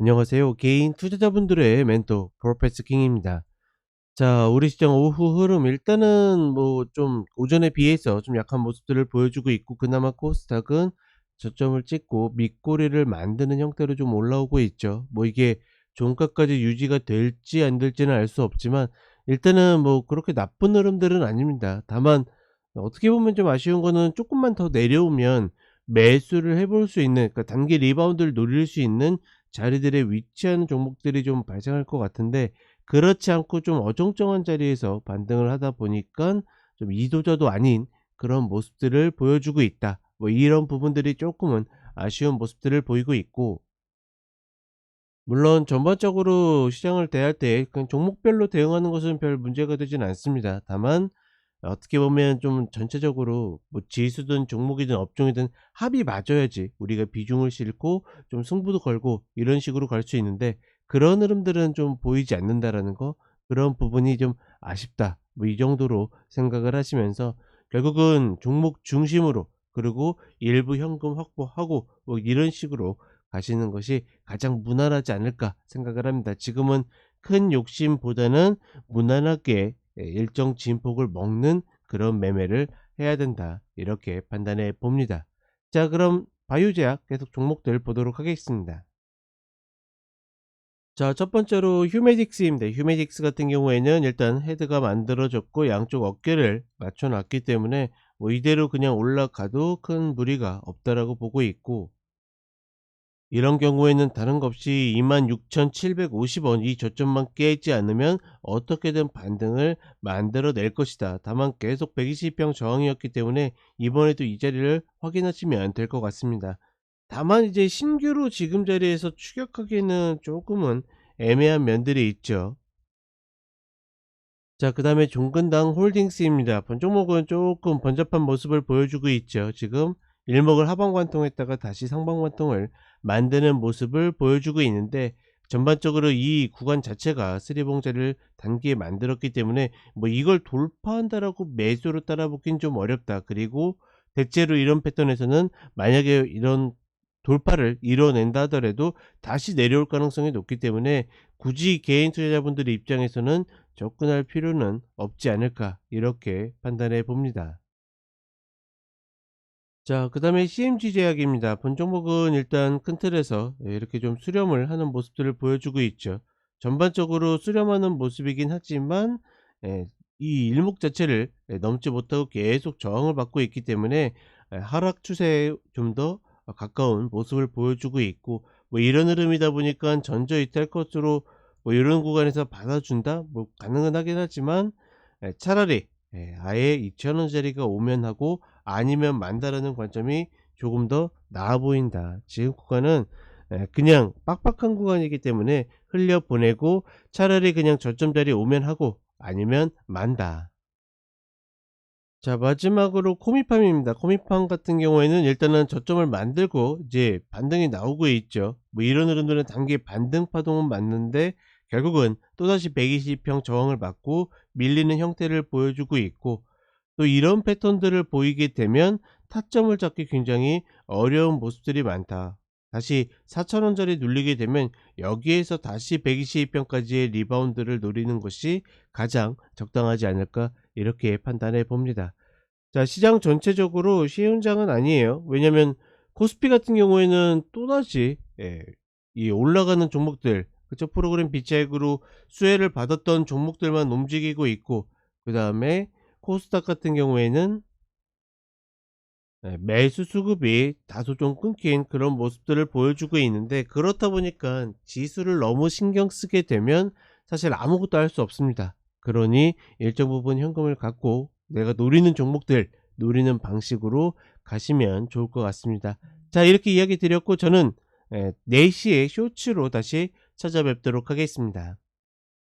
안녕하세요. 개인 투자자분들의 멘토 프로페서 킹입니다. 자, 우리 시장 오후 흐름 일단은 뭐 좀 오전에 비해서 좀 약한 모습들을 보여주고 있고, 그나마 코스닥은 저점을 찍고 밑꼬리를 만드는 형태로 좀 올라오고 있죠. 뭐 이게 종가까지 유지가 될지 안 될지는 알 수 없지만 일단은 뭐 그렇게 나쁜 흐름들은 아닙니다. 다만 어떻게 보면 좀 아쉬운 거는 조금만 더 내려오면 매수를 해볼 수 있는, 그러니까 단기 리바운드를 노릴 수 있는 자리들에 위치하는 종목들이 좀 발생할 것 같은데, 그렇지 않고 좀 어정쩡한 자리에서 반등을 하다 보니깐 좀 이도저도 아닌 그런 모습들을 보여주고 있다. 뭐 이런 부분들이 쪼끔은 아쉬운 모습들을 보이고 있고, 물론 전반적으로 시장을 대할 때 그냥 종목별로 대응하는 것은 별 문제가 되진 않습니다. 다만 어떻게 보면 좀 전체적으로 뭐 지수든 종목이든 업종이든 합이 맞아야지 우리가 비중을 싣고 좀 승부도 걸고 이런 식으로 갈 수 있는데, 그런 흐름들은 좀 보이지 않는다라는 거, 그런 부분이 좀 아쉽다. 뭐 이 정도로 생각을 하시면서 결국은 종목 중심으로, 그리고 일부 현금 확보하고 뭐 이런 식으로 가시는 것이 가장 무난하지 않을까 생각을 합니다. 지금은 큰 욕심보다는 무난하게 일정 진폭을 먹는 그런 매매를 해야 된다, 이렇게 판단해 봅니다. 자, 그럼 바이오제약 계속 종목들 보도록 하겠습니다. 자, 첫 번째로 휴메딕스입니다. 휴메딕스 같은 경우에는 일단 헤드가 만들어졌고 양쪽 어깨를 맞춰 놨기 때문에 뭐 이대로 그냥 올라가도 큰 무리가 없다라고 보고 있고, 이런 경우에는 다른 것 없이 26,750원 이 저점만 깨지 않으면 어떻게든 반등을 만들어 낼 것이다. 다만 계속 120평 저항이었기 때문에 이번에도 이 자리를 확인하시면 될 것 같습니다. 다만 이제 신규로 지금 자리에서 추격하기에는 조금은 애매한 면들이 있죠. 자, 그 다음에 종근당 홀딩스입니다. 본 종목은 조금 번잡한 모습을 보여주고 있죠. 지금 일목을 하방 관통했다가 다시 상방 관통을 만드는 모습을 보여주고 있는데, 전반적으로 이 구간 자체가 쓰리봉자를 단기에 만들었기 때문에 뭐 이걸 돌파한다라고 매수로 따라붙긴 좀 어렵다. 그리고 대체로 이런 패턴에서는 만약에 이런 돌파를 이뤄낸다 하더라도 다시 내려올 가능성이 높기 때문에 굳이 개인 투자자분들 입장에서는 접근할 필요는 없지 않을까, 이렇게 판단해 봅니다. 자, 그 다음에 CMG 제약입니다. 본 종목은 일단 큰 틀에서 이렇게 좀 수렴을 하는 모습들을 보여주고 있죠. 전반적으로 수렴하는 모습이긴 하지만 예, 이 일목 자체를 넘지 못하고 계속 저항을 받고 있기 때문에 하락 추세에 좀 더 가까운 모습을 보여주고 있고, 뭐 이런 흐름이다 보니까 전저 이탈 컷으로 뭐 이런 구간에서 받아준다, 뭐 가능은 하긴 하지만 차라리 아예 2,000원짜리가 오면 하고 아니면 만다라는 관점이 조금 더 나아 보인다. 지금 구간은 그냥 빡빡한 구간이기 때문에 흘려보내고 차라리 그냥 저점 자리 오면 하고 아니면 만다. 자, 마지막으로 코미팜입니다. 코미팜 같은 경우에는 일단은 저점을 만들고 이제 반등이 나오고 있죠. 뭐 이런 흐름들은 단기 반등 파동은 맞는데 결국은 또다시 120평 저항을 받고 밀리는 형태를 보여주고 있고, 또 이런 패턴들을 보이게 되면 타점을 잡기 굉장히 어려운 모습들이 많다. 다시 4,000원짜리 눌리게 되면 여기에서 다시 120평까지의 리바운드를 노리는 것이 가장 적당하지 않을까, 이렇게 판단해 봅니다. 자, 시장 전체적으로 쉬운 장은 아니에요. 왜냐면 코스피 같은 경우에는 또다시 이 올라가는 종목들, 그쵸, 프로그램 비차익으로 수혜를 받았던 종목들만 움직이고 있고, 그 다음에 코스닥 같은 경우에는 매수 수급이 다소 좀 끊긴 그런 모습들을 보여주고 있는데, 그렇다 보니까 지수를 너무 신경 쓰게 되면 사실 아무것도 할 수 없습니다. 그러니 일정 부분 현금을 갖고 내가 노리는 종목들 노리는 방식으로 가시면 좋을 것 같습니다. 자, 이렇게 이야기 드렸고 저는 4시에 쇼츠로 다시 찾아뵙도록 하겠습니다.